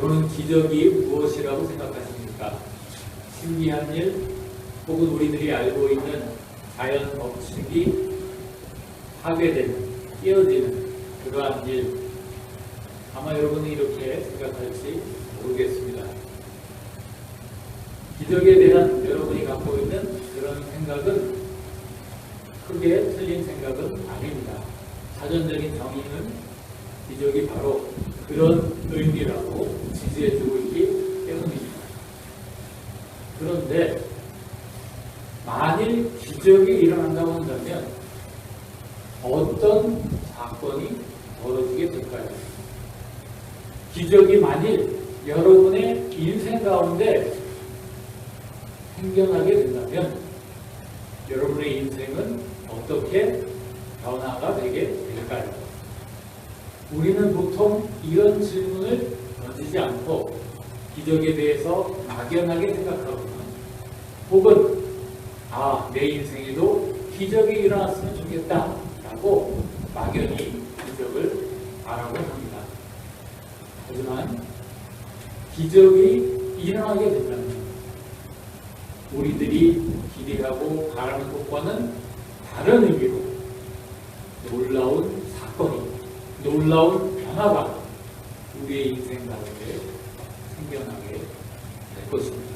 여러분은 기적이 무엇이라고 생각하십니까? 신기한 일, 혹은 우리들이 알고 있는 자연 법칙이 파괴되는, 깨어지는 그러한 일, 아마 여러분이 이렇게 생각할지 모르겠습니다. 기적에 대한 여러분이 갖고 있는 그런 생각은 크게 틀린 생각은 아닙니다. 사전적인 정의는 기적이 바로 그런 의미라고 지지해주고 있기 때문입니다. 그런데 만일 기적이 일어난다고 한다면 어떤 사건이 벌어지게 될까요? 기적이 만일 여러분의 인생 가운데 생겨나게 된다면 여러분의 인생은 어떻게 변화가 되게 될까요? 우리는 보통 이런 질문을 던지지 않고 기적에 대해서 막연하게 생각하거나 혹은 내 인생에도 기적이 일어났으면 좋겠다 라고 막연히 기적을 바라곤 합니다. 하지만 기적이 일어나게 된다면 우리들이 기대하고 바라는 것과는 다른 의미로 놀라운 사건이, 놀라운 변화가 우리의 인생 가운데 생겨나게 될 것입니다.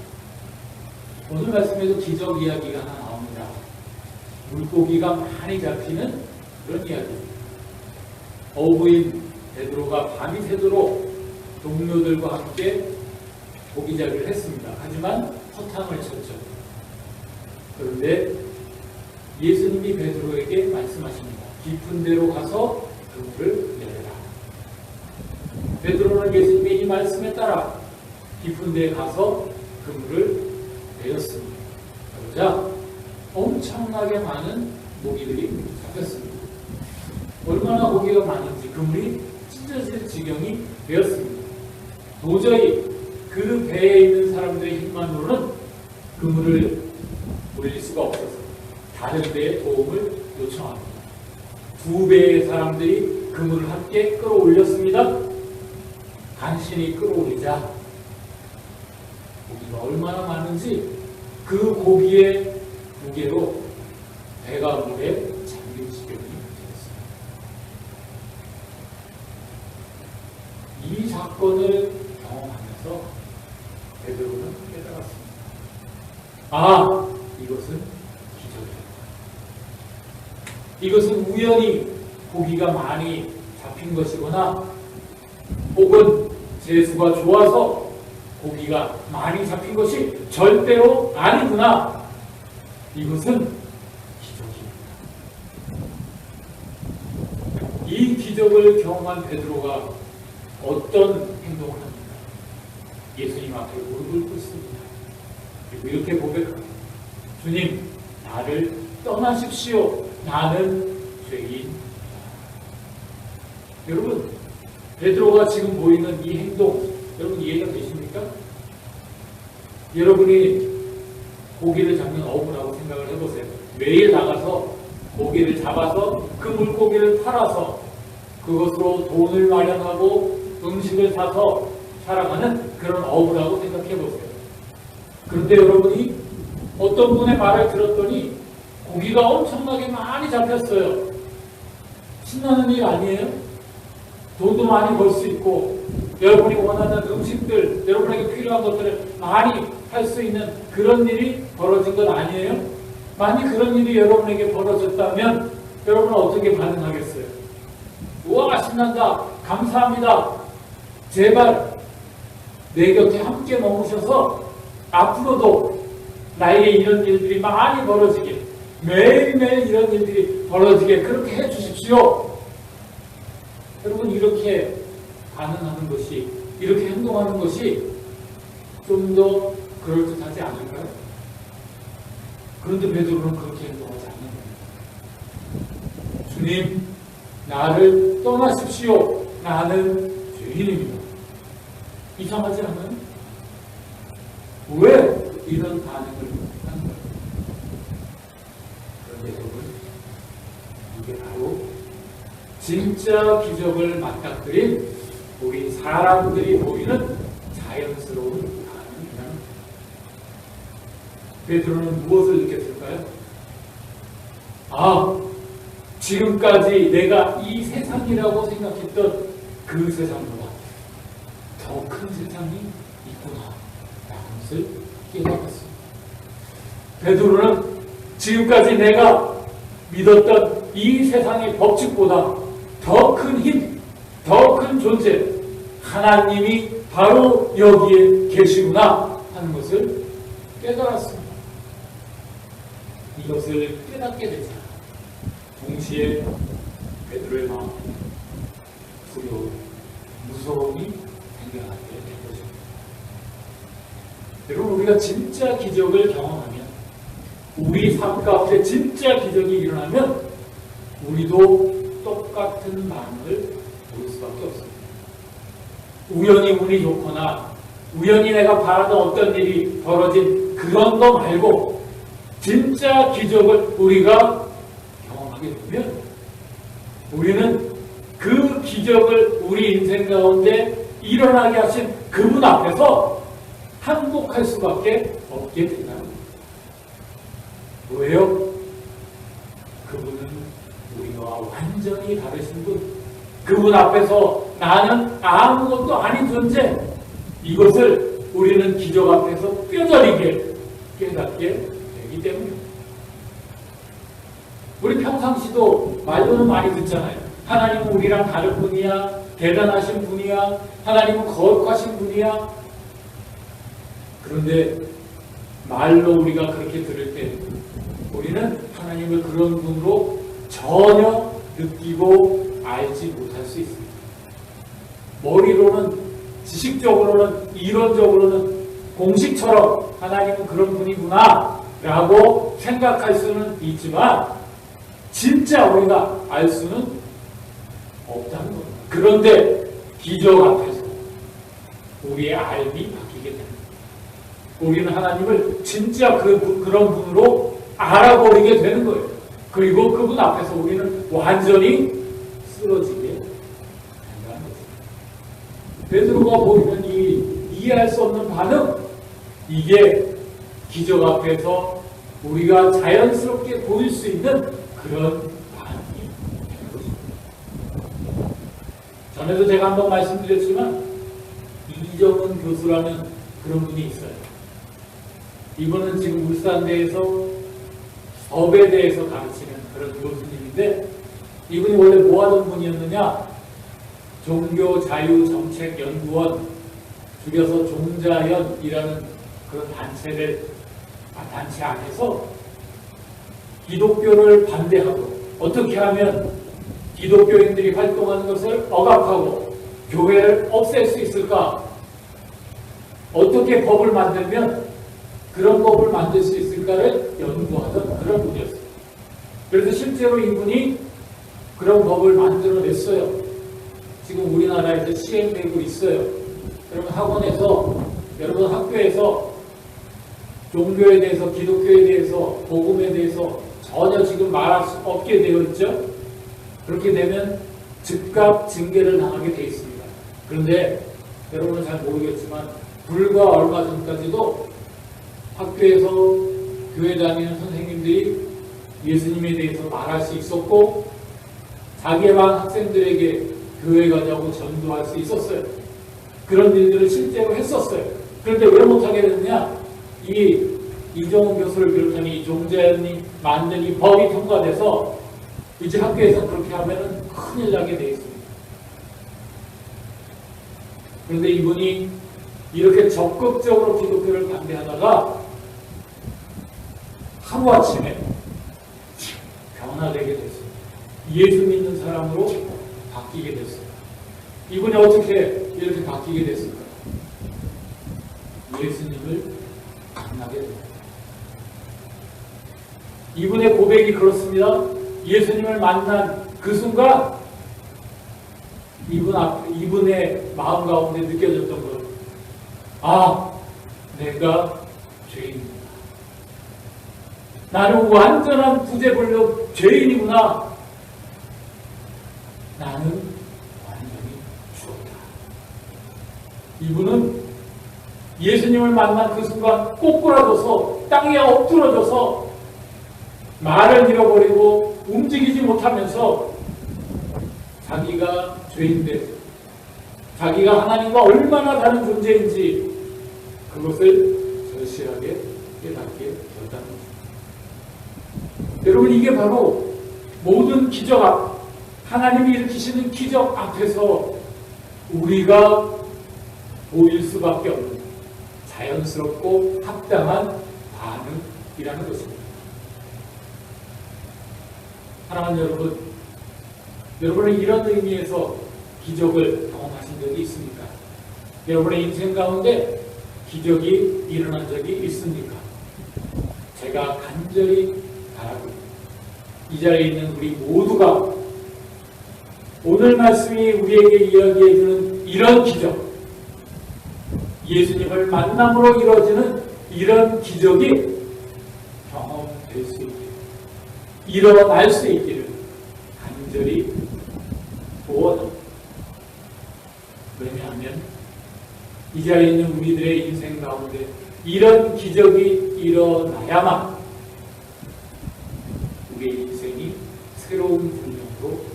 오늘 말씀에도 기적 이야기가 하나 나옵니다. 물고기가 많이 잡히는 그런 이야기입니다. 어부인 베드로가 밤이 새도록 동료들과 함께 고기잡이를 했습니다. 하지만 허탕을 쳤죠. 그런데 예수님이 베드로에게 말씀하십니다. 깊은 데로 가서 그물을 내려라. 베드로는 예수님의 이 말씀에 따라 깊은 데에 가서 그물을 내렸습니다. 그러자 엄청나게 많은 고기들이 잡혔습니다. 얼마나 고기가 많은지 그물이 찢어질 지경이 되었습니다. 도저히 그 배에 있는 사람들의 힘만으로는 그물을 올릴 수가 없어서 다른 배의 도움을 요청합니다. 두 배의 사람들이 그물을 함께 끌어올렸습니다. 간신히 끌어올리자 고기가 얼마나 많은지 그 고기의 무게로 배가 물에 잠길 지경이 되었습니다. 이 사건을 경험하면서 베드로는 깨달았습니다. 이것은 기적이다. 이것은 우연히 고기가 많이 잡힌 것이거나 혹은 재수가 좋아서 고기가 많이 잡힌 것이 절대로 아니구나. 이것은 기적입니다. 이 기적을 경험한 베드로가 어떤 행동을 합니까? 예수님 앞에 무릎을 꿇습니다. 그리고 이렇게 고백합니다. 주님, 나를 떠나십시오. 나는 죄인입니다. 여러분, 베드로가 지금 보이는 이 행동, 여러분 이해가 되십니까? 여러분이 고기를 잡는 어부라고 생각을 해보세요. 매일 나가서 고기를 잡아서 그 물고기를 팔아서 그것으로 돈을 마련하고 음식을 사서 살아가는 그런 어부라고 생각해보세요. 그런데 여러분이 어떤 분의 말을 들었더니 고기가 엄청나게 많이 잡혔어요. 신나는 일 아니에요? 돈도 많이 벌 수 있고 여러분이 원하는 음식들, 여러분에게 필요한 것들을 많이 할 수 있는 그런 일이 벌어진 건 아니에요? 만약 그런 일이 여러분에게 벌어졌다면 여러분은 어떻게 반응하겠어요? 우와, 신난다. 감사합니다. 제발 내 곁에 함께 머무셔서 앞으로도 나에게 이런 일들이 많이 벌어지게, 매일매일 이런 일들이 벌어지게 그렇게 해주십시오. 여러분, 이렇게 반응하는 것이, 이렇게 행동하는 것이 좀 더 그럴듯하지 않을까요? 그런데 베드로는 그렇게 행동하지 않는 거예요. 주님, 나를 떠나십시오. 나는 죄인입니다. 이상하지 않아요? 왜 이런 반응을 하는 거예요? 그런데 여러분, 이게 바로 진짜 기적을 맞닥뜨린 우리 사람들이 보이는 자연스러운 반응이라는. 베드로는 무엇을 느꼈을까요? 아, 지금까지 내가 이 세상이라고 생각했던 그 세상보다 더 큰 세상이 있구나 라는 것을 깨달았습니다. 베드로는 지금까지 내가 믿었던 이 세상의 법칙보다 더 큰 힘, 더 큰 존재, 하나님이 바로 여기에 계시구나 하는 것을 깨달았습니다. 이것을 깨닫게 되자 동시에 베드로의 마음에 두려움, 무서움이 생겨나게 된 거죠. 여러분, 우리가 진짜 기적을 경험하면, 우리 삶 가운데 진짜 기적이 일어나면 우리도 똑같은 반응을 보일 수밖에 없습니다. 우연히 운이 좋거나 우연히 내가 바라던 어떤 일이 벌어진 그런 거 말고 진짜 기적을 우리가 경험하게 되면 우리는 그 기적을 우리 인생 가운데 일어나게 하신 그분 앞에서 항복할 수밖에 없게 된다는 겁니다. 왜요? 그분은 우리와 완전히 다르신 분, 그분 앞에서 나는 아무것도 아닌 존재, 이것을 우리는 기적 앞에서 뼈저리게 깨닫게 되기 때문입니다. 우리 평상시도 말로는 많이 듣잖아요. 하나님은 우리랑 다른 분이야, 대단하신 분이야, 하나님은 거룩하신 분이야. 그런데 말로 우리가 그렇게 들을 때 우리는 하나님을 그런 분으로 전혀 느끼고 알지 못할 수 있습니다. 머리로는, 지식적으로는, 이론적으로는 공식처럼 하나님은 그런 분이구나 라고 생각할 수는 있지만 진짜 우리가 알 수는 없다는 겁니다. 그런데 기적 앞에서 우리의 알이 바뀌게 됩니다. 우리는 하나님을 진짜 그런 분으로 알아버리게 되는 거예요. 그리고 그분 앞에서 우리는 완전히 쓰러지게 된다는 거죠. 베드로가 보이는 이 이해할 수 없는 반응, 이게 기적 앞에서 우리가 자연스럽게 보일 수 있는 그런 반응이 되는 것입니다. 전에도 제가 한번 말씀드렸지만 이정은 교수라는 그런 분이 있어요. 이분은 지금 울산대에서 법에 대해서 가르치는 그런 교수님인데, 이분이 원래 뭐 하던 분이었느냐? 종교자유정책연구원, 줄여서 종자연이라는 그런 단체 안에서 기독교를 반대하고 어떻게 하면 기독교인들이 활동하는 것을 억압하고 교회를 없앨 수 있을까? 어떻게 법을 만들면 그런 법을 만들 수 있을까를 연구하던 그런 분이었어요. 그래서 실제로 이분이 그런 법을 만들어냈어요. 지금 우리나라에서 시행되고 있어요. 여러분 학원에서, 여러분 학교에서 종교에 대해서, 기독교에 대해서, 복음에 대해서 전혀 지금 말할 수 없게 되어 있죠. 그렇게 되면 즉각 징계를 당하게 되어 있습니다. 그런데 여러분은 잘 모르겠지만 불과 얼마 전까지도 학교에서 교회 다니는 선생님들이 예수님에 대해서 말할 수 있었고 자기의 반 학생들에게 교회 가자고 전도할 수 있었어요. 그런 일들을 실제로 했었어요. 그런데 왜 못하게 됐느냐? 이정훈 교수를 비롯한 이 종자연이 만든 이 법이 통과돼서 이제 학교에서 그렇게 하면 큰일 나게 돼 있습니다. 그런데 이분이 이렇게 적극적으로 기독교를 반대하다가 하루아침에 변화되게 됐습니다. 예수 믿는 사람으로 바뀌게 됐어요. 이분이 어떻게 이렇게 바뀌게 됐을까요? 예수님을 만나게 됩니다. 이분의 고백이 그렇습니다. 예수님을 만난 그 순간 이분의 마음 가운데 느껴졌던 것, 아, 내가 죄인이구나. 나는 완전한 구제불능 죄인이구나. 나는 완전히 죽었다. 이분은 예수님을 만난 그 순간 꼬꾸라져서 땅에 엎드러져서 말을 잃어버리고 움직이지 못하면서 자기가 죄인데 자기가 하나님과 얼마나 다른 존재인지 그것을 절실하게 깨닫게 되었다는 것입니다. 여러분, 이게 바로 모든 기적 앞, 하나님이 일으키시는 기적 앞에서 우리가 보일 수밖에 없는 자연스럽고 합당한 반응이라는 것입니다. 사랑하는 여러분, 여러분은 이런 의미에서 기적을 경험하신 적이 있습니까? 여러분의 인생 가운데 기적이 일어난 적이 있습니까? 제가 간절히 바라고 이 자리에 있는 우리 모두가 오늘 말씀이 우리에게 이야기해주는 이런 기적, 예수님을 만남으로 이루어지는 이런 기적이 경험될 수 있기를, 일어날 수 있기를 간절히 소원합니다. 왜냐하면 이 자리에 있는 우리들의 인생 가운데 이런 기적이 일어나야만 우리의 인생이 새로운 분량으로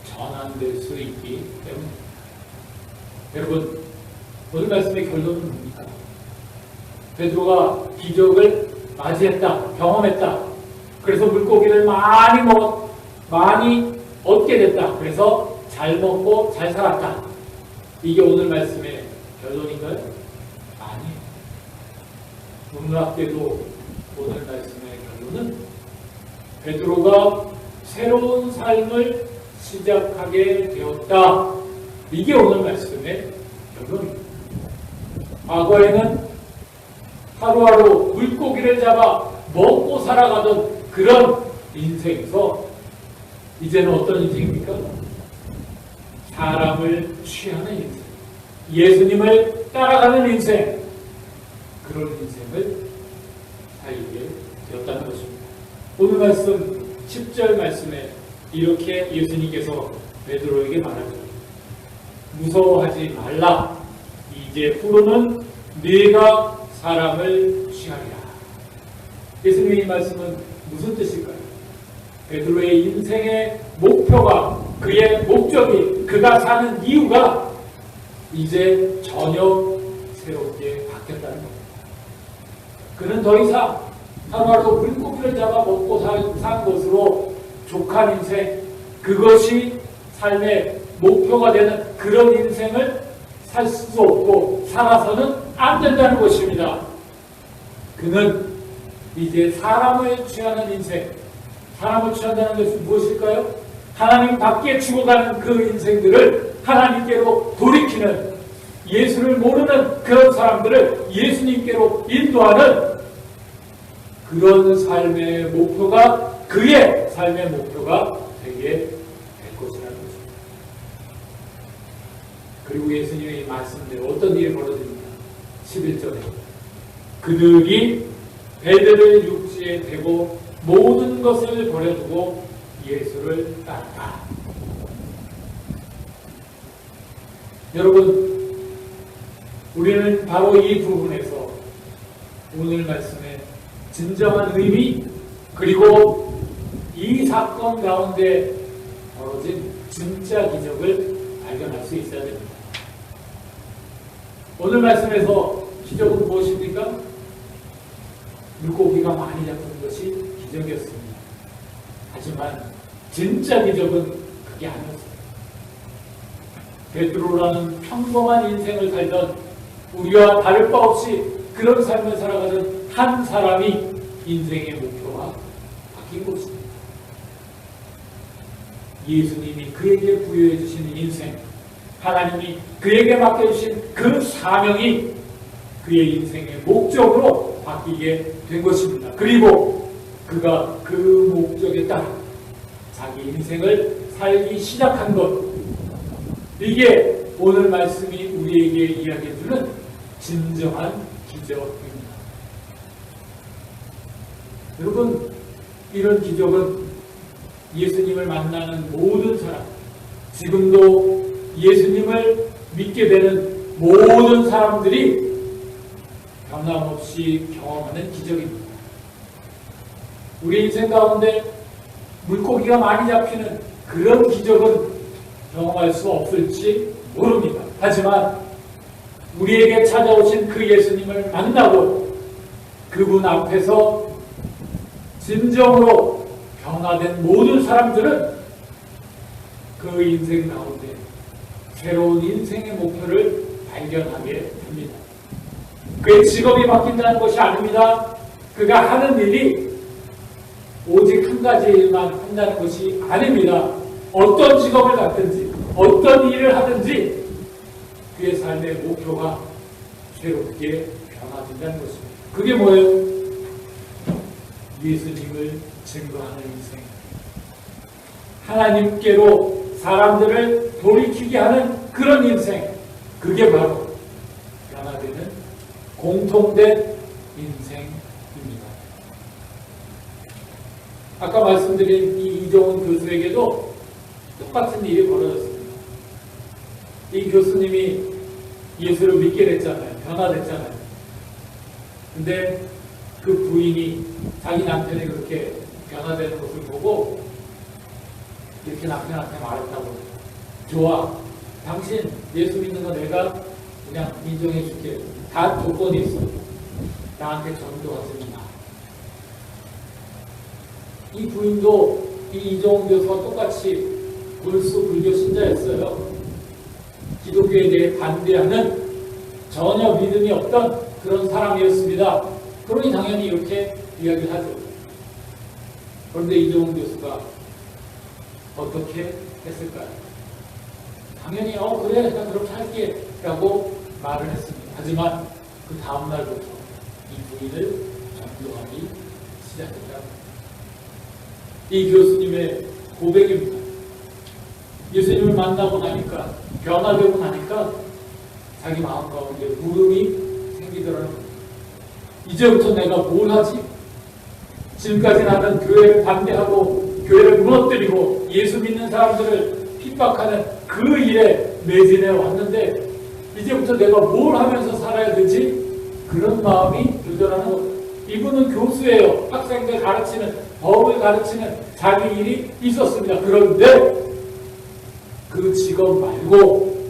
전환될 수 있기 때문입니다. 여러분, 오늘 말씀의 결론은 뭡니까? 베드로가 기적을 맞이했다, 경험했다. 그래서 물고기를 많이 얻게 됐다. 그래서 잘 먹고 잘 살았다. 이게 오늘 말씀의 결론인가요? 아니에요. 놀랍게도 오늘 말씀의 결론은 베드로가 새로운 삶을 시작하게 되었다. 이게 오늘 말씀의 결론입니다. 과거에는 하루하루 물고기를 잡아 먹고 살아가던 그런 인생에서 이제는 어떤 인생입니까? 사람을 취하는 인생, 예수님을 따라가는 인생, 그런 인생을 살게 되었다는 것입니다. 오늘 말씀 10절 말씀에 이렇게 예수님께서 베드로에게 말하죠. 무서워하지 말라. 이제 후로는 네가 사람을 취하리라. 예수님의 이 말씀은 무슨 뜻일까요? 베드로의 인생의 목표가, 그의 목적이, 그가 사는 이유가 이제 전혀 새롭게 바뀌었다는 겁니다. 그는 더 이상 하루하루 물고기를 잡아 먹고 산 것으로 족한 인생, 그것이 삶의 목표가 되는 그런 인생을 살 수 없고 살아서는 안 된다는 것입니다. 그는 이제 사람을 취하는 인생, 사람을 취한다는 것은 무엇일까요? 하나님 밖에 죽어가는 그 인생들을 하나님께로 돌이키는, 예수를 모르는 그런 사람들을 예수님께로 인도하는 그런 삶의 목표가, 그의 삶의 목표가 되게 될 것이라는 것입니다. 그리고 예수님의 말씀대로 어떤 일이 벌어집니까? 11절에 그들이 배들을 육지에 대고 모든 것을 버려두고 예수를 따랐다. 여러분, 우리는 바로 이 부분에서 오늘 말씀의 진정한 의미, 그리고 이 사건 가운데 벌어진 진짜 기적을 발견할 수 있어야 됩니다. 오늘 말씀에서 기적은 무엇입니까? 물고기가 많이 잡힌 것이 기적이었습니다. 하지만 진짜 기적은 그게 아니었습니다. 베드로라는 평범한 인생을 살던, 우리와 다를 바 없이 그런 삶을 살아가던 한 사람이 인생의 목표가 바뀐 것입니다. 예수님이 그에게 부여해 주시는 인생, 하나님이 그에게 맡겨주신 그 사명이 그의 인생의 목적으로 바뀌게 된 것입니다. 그리고 그가 그 목적에 따라 자기 인생을 살기 시작한 것, 이게 오늘 말씀이 우리에게 이야기해주는 진정한 기적입니다. 여러분, 이런 기적은 예수님을 만나는 모든 사람, 지금도 예수님을 믿게 되는 모든 사람들이 변함없이 경험하는 기적입니다. 우리 인생 가운데 물고기가 많이 잡히는 그런 기적은 경험할 수 없을지 모릅니다. 하지만 우리에게 찾아오신 그 예수님을 만나고 그분 앞에서 진정으로 변화된 모든 사람들은 그 인생 가운데 새로운 인생의 목표를 발견하게 됩니다. 그의 직업이 바뀐다는 것이 아닙니다. 그가 하는 일이 오직 한 가지 일만 한다는 것이 아닙니다. 어떤 직업을 갖든지 어떤 일을 하든지 그의 삶의 목표가 새롭게 변화된다는 것입니다. 그게 뭐예요? 예수님을 증거하는 인생. 하나님께로 사람들을 돌이키게 하는 그런 인생. 그게 바로 변화되는 공통된 인생입니다. 아까 말씀드린 이 이종훈 교수에게도 똑같은 일이 벌어졌습니다. 이 교수님이 예수를 믿게 됐잖아요. 변화됐잖아요. 근데 그 부인이 자기 남편이 그렇게 변화되는 것을 보고 이렇게 남편한테 말했다고. 좋아. 당신 예수 믿는 거 내가 그냥 인정해 줄게. 다 조건이 있어. 나한테 전도하지 마. 이 부인도 이 이종훈 교수와 똑같이 불수 불교 신자였어요. 기독교에 대해 반대하는 전혀 믿음이 없던 그런 사람이었습니다. 그러니 당연히 이렇게 이야기를 하죠. 그런데 이종훈 교수가 어떻게 했을까요? 당연히 그래 나 그렇게 할게 라고 말을 했습니다. 하지만 그 다음날부터 이 부인을 전도하기 시작했다. 이 교수님의 고백입니다. 예수님을 만나고 나니까 변화되고 나니까 자기 마음 가운데 물음이 생기더라는 거예요. 이제부터 내가 뭘 하지? 지금까지 나는 교회를 반대하고 교회를 무너뜨리고 예수 믿는 사람들을 핍박하는 그 일에 매진해 왔는데 이제부터 내가 뭘 하면서 살아야 되지? 그런 마음이 들더라는 거예요. 이분은 교수예요. 학생들 가르치는, 법을 가르치는 자기 일이 있었습니다. 그런데 그 직업 말고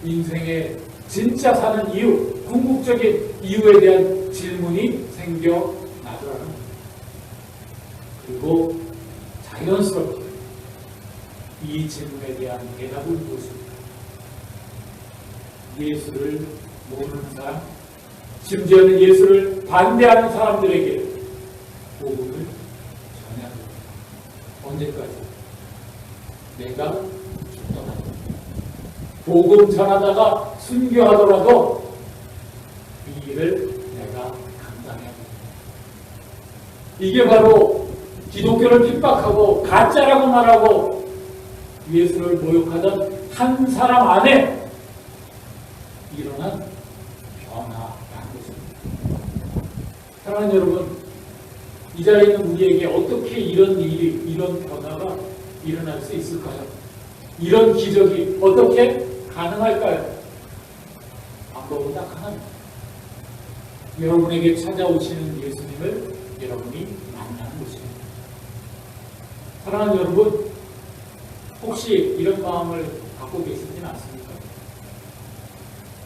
인생의 진짜 사는 이유, 궁극적인 이유에 대한 질문이 생겨나더라는 거예요. 그리고 자연스럽게 이 질문에 대한 대답을 묻습니다. 예수를 모르는 사람, 심지어는 예수를 반대하는 사람들에게 복음을 전해야 합니다. 언제까지? 내가 죽더라도 복음 전하다가 순교하더라도 이 일을 내가 감당해야 합니다. 이게 바로 기독교를 핍박하고 가짜라고 말하고 예수를 모욕하던 한 사람 안에 일어난 변화라는 것입니다. 사랑하는 여러분, 이 자리에 있는 우리에게 어떻게 이런 일이, 이런 변화가 일어날 수 있을까요? 이런 기적이 어떻게 가능할까요? 방법은 딱 하나입니다. 여러분에게 찾아오시는 예수님을 여러분이 만나는 것입니다. 사랑하는 여러분, 혹시 이런 마음을 갖고 계시진 않습니까?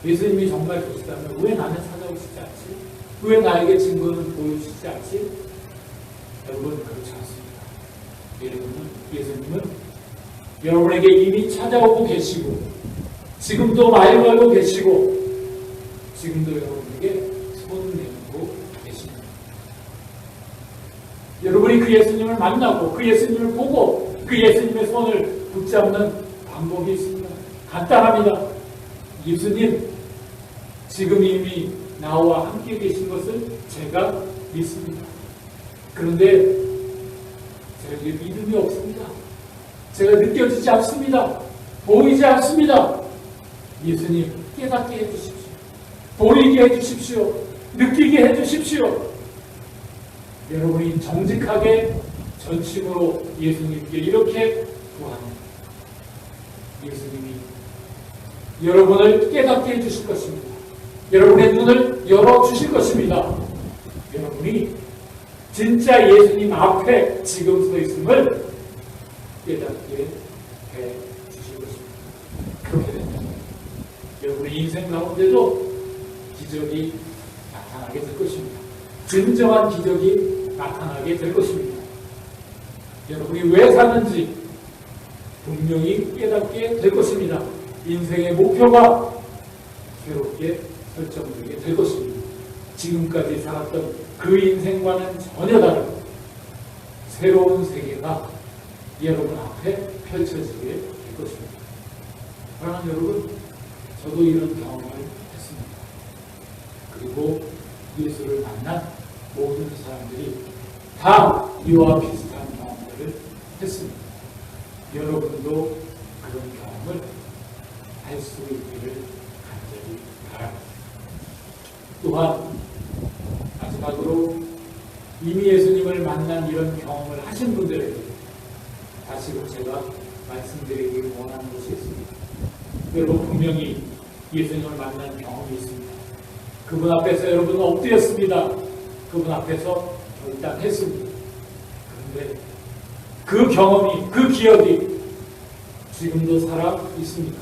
예수님이 정말 계시다면 왜 나는 찾아오시지 않지? 왜 나에게 증거를 보여주시지 않지? 여러분, 그렇지 않습니다. 예수님은 여러분에게 이미 찾아오고 계시고 지금도 말 걸고 계시고 지금도 여러분에게 손 내밀고 계십니다. 여러분이 그 예수님을 만나고 그 예수님을 보고 그 예수님의 손을 붙잡는 방법이 있습니다. 간단합니다. 예수님, 지금 이미 나와 함께 계신 것을 제가 믿습니다. 그런데 저에게 믿음이 없습니다. 제가 느껴지지 않습니다. 보이지 않습니다. 예수님, 깨닫게 해주십시오. 보이게 해주십시오. 느끼게 해주십시오. 여러분이 정직하게 전심으로 예수님께 이렇게 구하면 예수님이 여러분을 깨닫게 해주실 것입니다. 여러분의 눈을 열어주실 것입니다. 여러분이 진짜 예수님 앞에 지금 서 있음을 깨닫게 해주실 것입니다. 그렇게 된다면 여러분의 인생 가운데도 기적이 나타나게 될 것입니다. 진정한 기적이 나타나게 될 것입니다. 여러분이 왜 사는지 분명히 깨닫게 될 것입니다. 인생의 목표가 새롭게 설정되게 될 것입니다. 지금까지 살았던 그 인생과는 전혀 다른 새로운 세계가 여러분 앞에 펼쳐지게 될 것입니다. 사랑하는 여러분, 저도 이런 경험을 했습니다. 그리고 예수를 만난 모든 사람들이 다 이와 비슷한 경험들을 했습니다. 여러분도 그런 경험을 할 수 있기를 간절히 바랍니다. 또한 마지막으로 이미 예수님을 만난 이런 경험을 하신 분들에게 다시금 제가 말씀드리길 원하는 것이 있습니다. 여러분 분명히 예수님을 만난 경험이 있습니다. 그분 앞에서 여러분은 엎드렸습니다. 그분 앞에서 결단했습니다. 그런데 그 경험이, 그 기억이 지금도 살아 있습니까?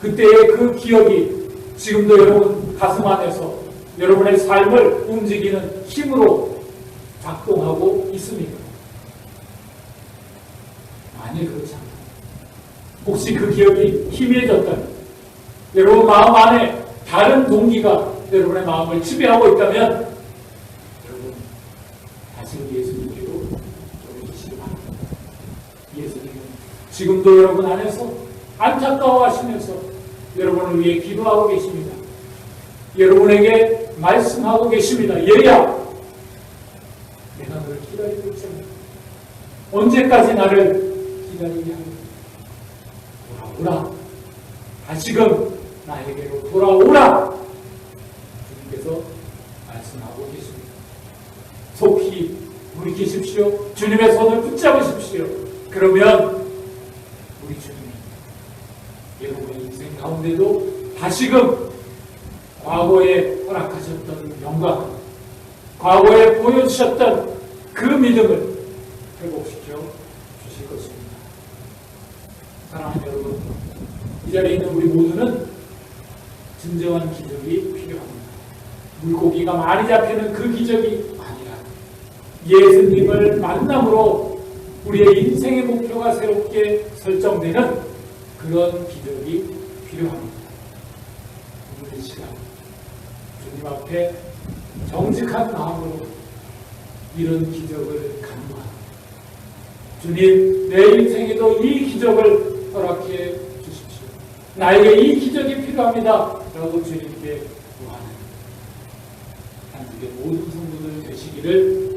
그때의 그 기억이 지금도 여러분 가슴 안에서 여러분의 삶을 움직이는 힘으로 작동하고 있습니까? 아니, 그렇지 않아요. 혹시 그 기억이 희미해졌다면, 여러분 마음 안에 다른 동기가 여러분의 마음을 지배하고 있다면, 여러분 다시금 예수님께로 돌아오시기 바랍니다. 예수님은 지금도 여러분 안에서 안타까워하시면서 여러분을 위해 기도하고 계십니다. 여러분에게 말씀하고 계십니다. 얘야, 내가 너를 기다리고 있잖아. 언제까지 나를 기다리게 하냐? 돌아오라. 다시금 나에게로 돌아오라. 주님께서 말씀하고 계십니다. 속히 돌이키십시오. 주님의 손을 붙잡으십시오. 그러면 우리 주님이 여러분의 인생 가운데도 다시금 과거에 허락하셨던 영광, 과거에 보여주셨던 그 믿음을 회복시켜 주실 것입니다. 사랑하는 여러분, 이 자리에 있는 우리 모두는 진정한 기적이 필요합니다. 물고기가 많이 잡히는 그 기적이 아니라 예수님을 만남으로 우리의 인생의 목표가 새롭게 설정되는 그런 기적이 필요합니다. 오늘 이 시간 주님 앞에 정직한 마음으로 이런 기적을 간구합니다. 주님, 내 인생에도 이 기적을 허락해 주십시오. 나에게 이 기적이 필요합니다. 라고 주님께 구하는 한국의 모든 성도들 되시기를